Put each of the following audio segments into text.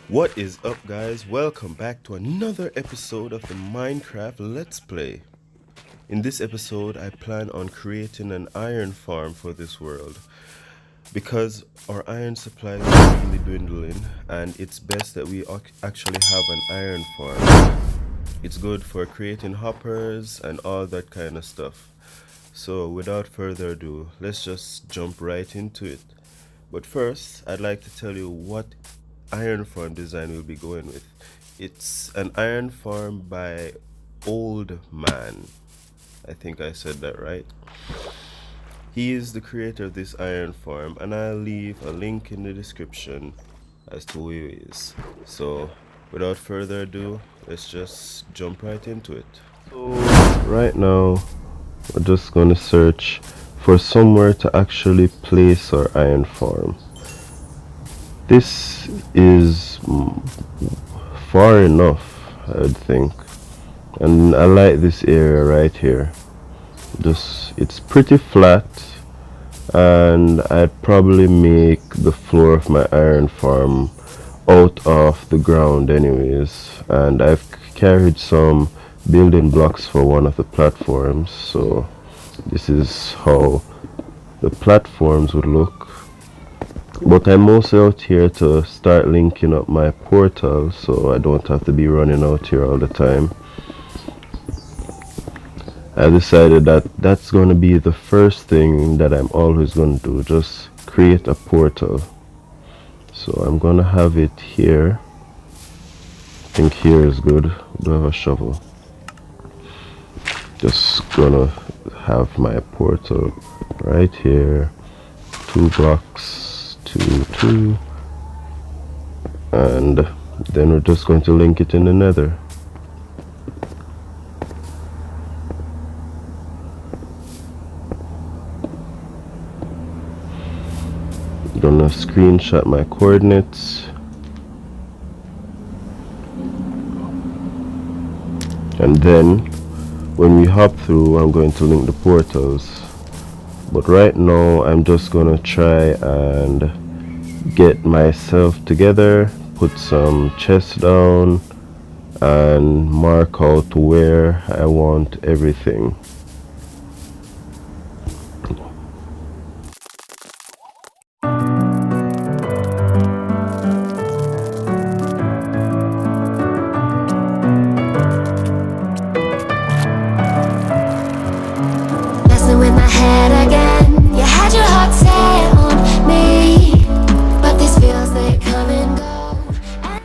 What is up, guys? Welcome back to another episode of the Minecraft Let's Play. In this episode, I plan on creating an iron farm for this world because our iron supply is rapidly dwindling and it's best that we actually have an iron farm. It's good for creating hoppers and all that kind of stuff. So without further ado, let's just jump right into it. But first, I'd like to tell you what iron farm design we'll be going with. It's an iron farm by Old Man. I think I said that right. He is the creator of this iron farm, and I'll leave a link in the description as to who he is. So without further ado, let's just jump right into it. So right now we're just going to search for somewhere to actually place our iron farm. This is far enough, I would think, and I like this area right here. It's pretty flat, and I'd probably make the floor of my iron farm out of the ground anyways, and I've carried some building blocks for one of the platforms, so this is how the platforms would look. But I'm also out here to start linking up my portal, so I don't have to be running out here all the time. I decided that that's going to be the first thing that I'm always going to do, just create a portal. So I'm going to have it here. I think here is good. We do have a shovel. Just gonna have my portal right here. 2 blocks, 2, and then we're just going to link it in the nether. Gonna screenshot my coordinates, and then when we hop through, I'm going to link the portals. But right now I'm just gonna try and get myself together, put some chests down, and mark out where I want everything. Messing with my head again. You had your heart set on me, but these feels they come and go. And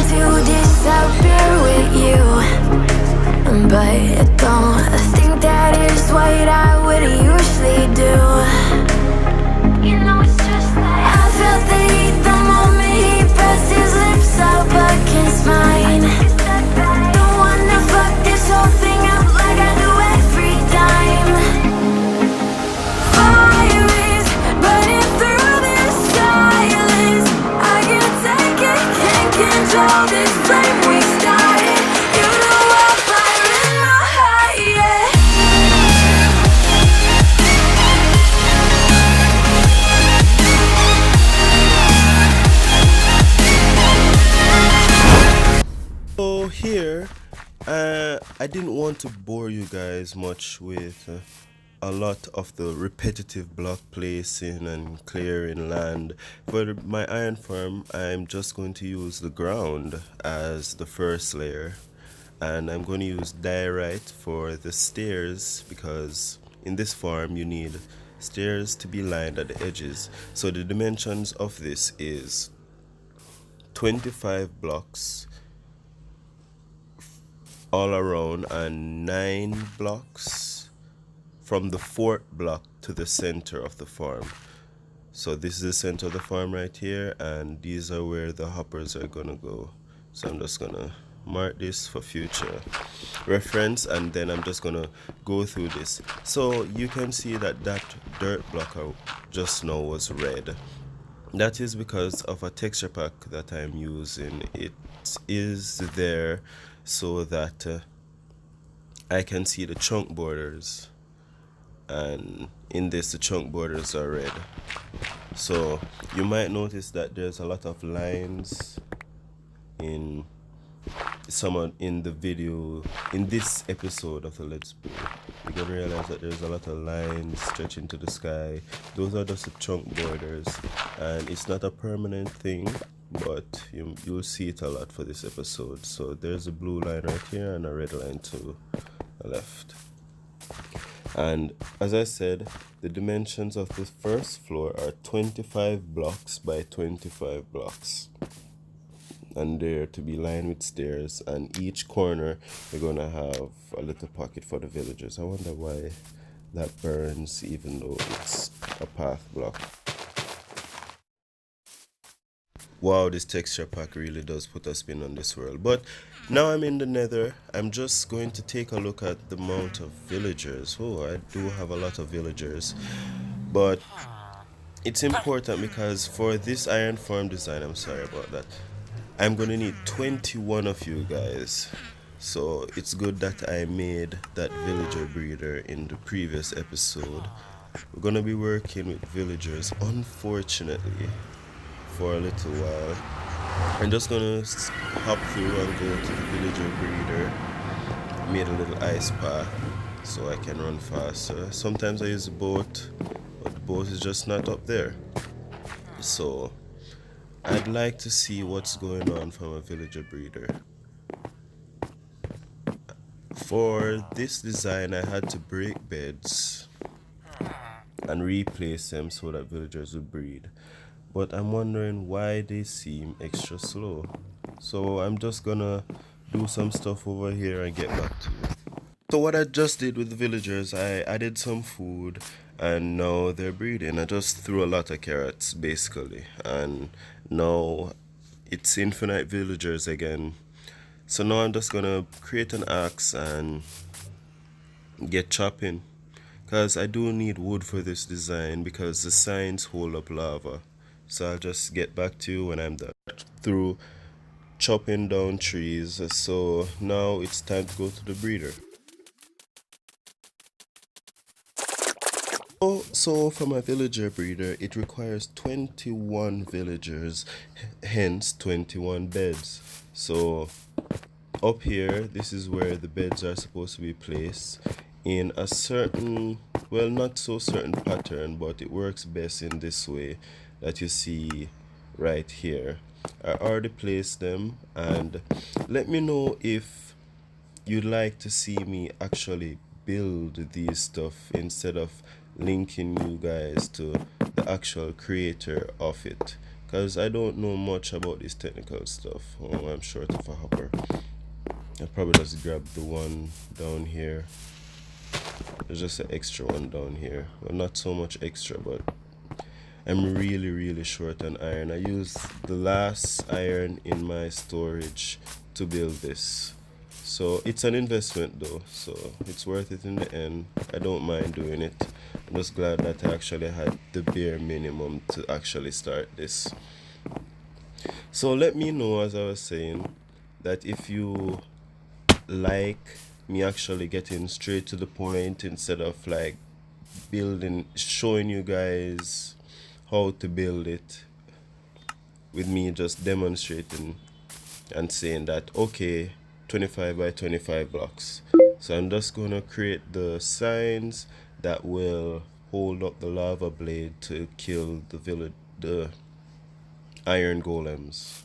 to disappear with you, but I don't think that is what I would usually do. You know it's just like I felt the heat the moment he pressed his lips up against mine. Don't wanna fuck this whole thing up like I do every time. Fire is burning through this silence. I can't take it, can't control this flame we started. You know I'm fire in my heart, yeah. So here, I didn't want to bore you guys much with a lot of the repetitive block placing and clearing land. For my iron farm, I'm just going to use the ground as the first layer, and I'm going to use diorite for the stairs because in this farm you need stairs to be lined at the edges. So the dimensions of this is 25 blocks all around and 9 blocks from the 4th block to the center of the farm. So this is the center of the farm right here, and these are where the hoppers are gonna go. So I'm just gonna mark this for future reference, and then I'm just gonna go through this. So you can see that that dirt block just now was red. That is because of a texture pack that I'm using. It is there so that I can see the chunk borders, and in this the chunk borders are red. So you might notice that there's a lot of lines in someone in the video in this episode of the Let's Play. You're gonna realize that there's a lot of lines stretching to the sky. Those are just the chunk borders, and it's not a permanent thing, but you'll see it a lot for this episode. So there's a blue line right here and a red line to the left. And as I said, the dimensions of the first floor are 25 blocks by 25 blocks, and they're to be lined with stairs, and each corner you're gonna have a little pocket for the villagers. I wonder why that burns even though it's a path block. Wow, this texture pack really does put a spin on this world. But now I'm in the nether, I'm just going to take a look at the amount of villagers. Oh, I do have a lot of villagers, but it's important because for this iron farm design, I'm sorry about that, I'm gonna need 21 of you guys. So it's good that I made that villager breeder in the previous episode. We're gonna be working with villagers, unfortunately, for a little while. I'm just gonna hop through and go to the villager breeder. Made a little ice path so I can run faster. Sometimes I use a boat, but the boat is just not up there. So I'd like to see what's going on from a villager breeder. For this design, I had to break beds and replace them so that villagers would breed. But I'm wondering why they seem extra slow. So I'm just gonna do some stuff over here and get back to you. So what I just did with the villagers, I added some food and now they're breeding. I just threw a lot of carrots basically, and now it's infinite villagers again. So now I'm just gonna create an axe and get chopping, because I do need wood for this design because the signs hold up lava. So I'll just get back to you when I'm done through chopping down trees. So now it's time to go to the breeder. So for my villager breeder, it requires 21 villagers, hence 21 beds. So up here, this is where the beds are supposed to be placed in a certain, well, not so certain pattern, but it works best in this way that you see right here. I already placed them, and let me know if you'd like to see me actually build these stuff instead of linking you guys to the actual creator of it, because I don't know much about this technical stuff. Oh, I'm short of a hopper. I probably just grab the one down here. There's just an extra one down here. Well, not so much extra, but I'm really short on iron. I used the last iron in my storage to build this. So it's an investment though, so it's worth it in the end. I don't mind doing it. I'm just glad that I actually had the bare minimum to actually start this. So let me know, as I was saying, that if you like me actually getting straight to the point instead of like showing you guys how to build it with me just demonstrating and saying that okay, 25 by 25 blocks. So I'm just gonna create the signs that will hold up the lava blade to kill the iron golems.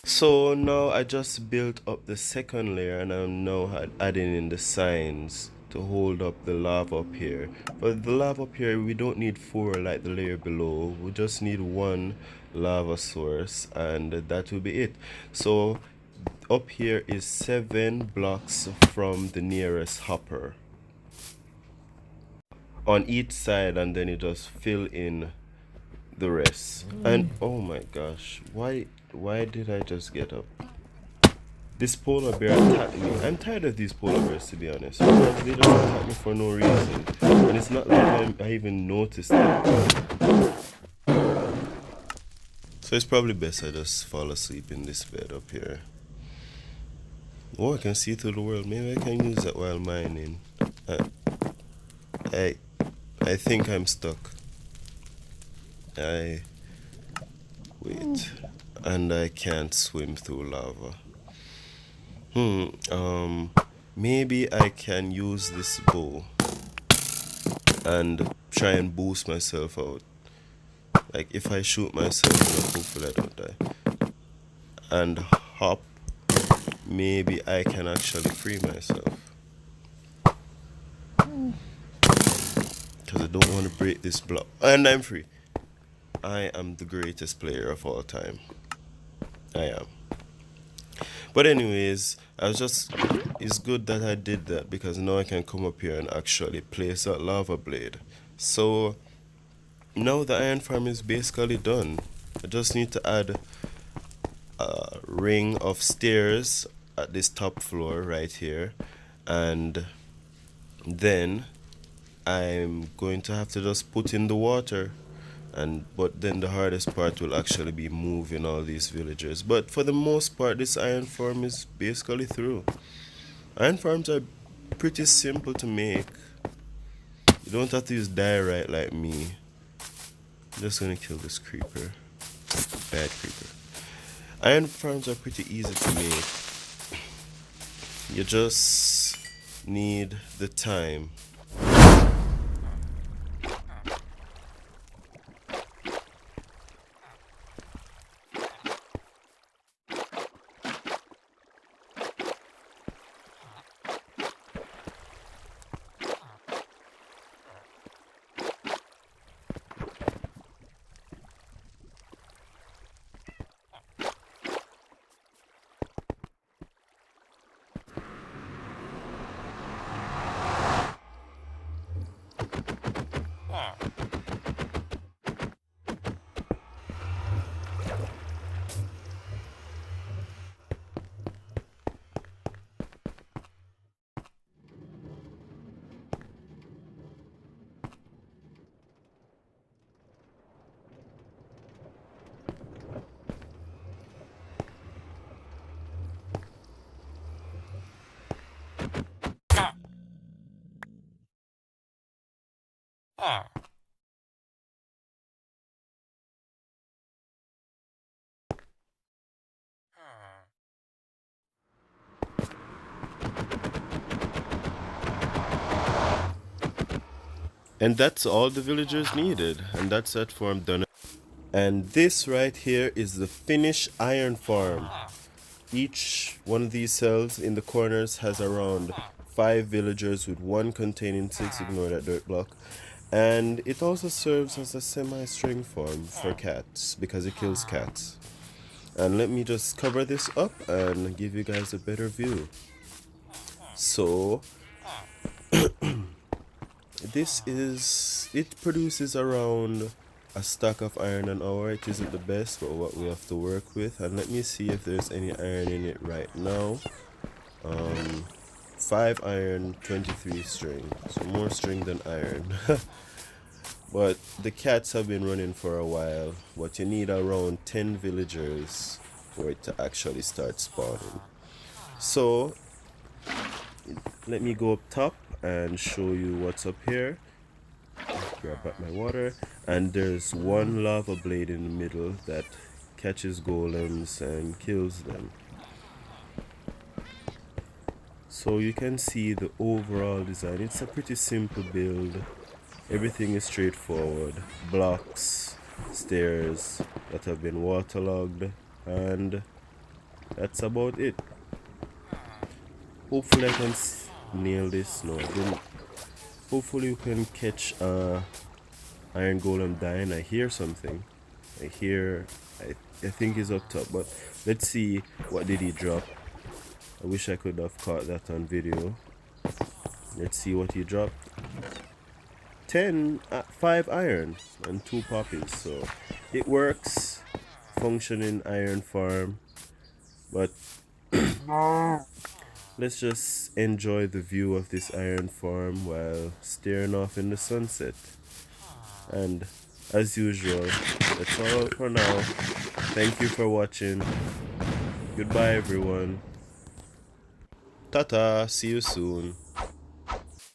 So now I just built up the second layer, and I'm now adding in the signs to hold up the lava up here. But the lava up here, we don't need four like the layer below. We just need one lava source, and that will be it. So up here is 7 blocks from the nearest hopper on each side, and then you just fill in the rest. And oh my gosh, why did I just get up? This polar bear attacked me. I'm tired of these polar bears, to be honest, because they just attack me for no reason, and it's not like I even noticed it. So it's probably best I just fall asleep in this bed up here. Oh, I can see through the world. Maybe I can use that while mining. I I think I'm stuck. Wait, and I can't swim through lava. Maybe I can use this bow and try and boost myself out. Like if I shoot myself enough, hopefully I don't die. And hop, maybe I can actually free myself. Because I don't want to break this block. And I'm free. I am the greatest player of all time. I am. But anyways, it's good that I did that, because now I can come up here and actually place that lava blade. So now the iron farm is basically done. I just need to add a ring of stairs at this top floor right here, and then I'm going to have to just put in the water. But then the hardest part will actually be moving all these villagers. But for the most part, this iron farm is basically through. Iron farms are pretty simple to make. You don't have to use diorite like me. I'm just gonna kill this creeper. Bad creeper. Iron farms are pretty easy to make. You just need the time. And that's all the villagers needed. And that's that farm done. And this right here is the finished iron farm. Each one of these cells in the corners has around 5 villagers, with one containing 6. Ignore that dirt block. And it also serves as a semi-string farm for cats, because it kills cats. And let me just cover this up and give you guys a better view. So it produces around a stack of iron an hour. It isn't the best, but what we have to work with. And let me see if there's any iron in it right now. 5 iron, 23 string. So more string than iron. But the cats have been running for a while. But you need around 10 villagers for it to actually start spawning. So let me go up top and show you what's up here. Grab back my water, and there's one lava blade in the middle that catches golems and kills them. So you can see the overall design. It's a pretty simple build. Everything is straightforward. Blocks, stairs that have been waterlogged, and that's about it. Hopefully I can nail this. No, I didn't. Hopefully we can catch iron golem dying. I hear something. I hear. I think he's up top, but let's see what did he drop. I wish I could have caught that on video. Let's see what he dropped. 5 iron and 2 poppies, so it works. Functioning iron farm, but let's just enjoy the view of this iron farm while staring off in the sunset. And as usual, that's all for now. Thank you for watching. Goodbye everyone. Tata, see you soon.